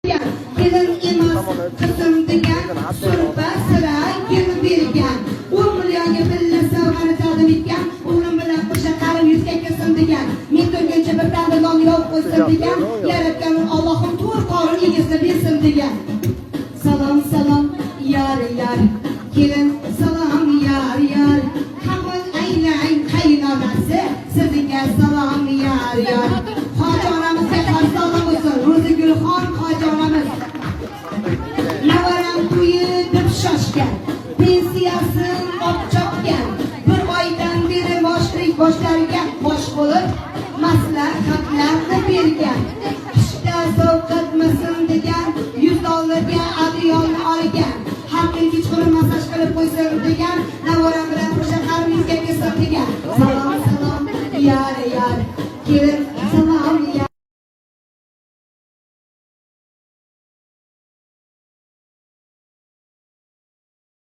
Kelin emas qizim degan surpa sira gul bergan 10 millionga billa sovg'ani taqdim etgan o'g'lim bilan qo'sha qarib yuzga kirsin degan men to'yguncha bir tanda non yov qo'ysin degan yaratgan Allohim to'rt qorin egasini bersin degan salom salom yar yar kelin salom yar yar hamon aylang qaynonasi sizga salom yar yar hoji onamizga salom bo'lsin Ro'zigulxon hoji onamiz Navaram to'yi deb shoshgan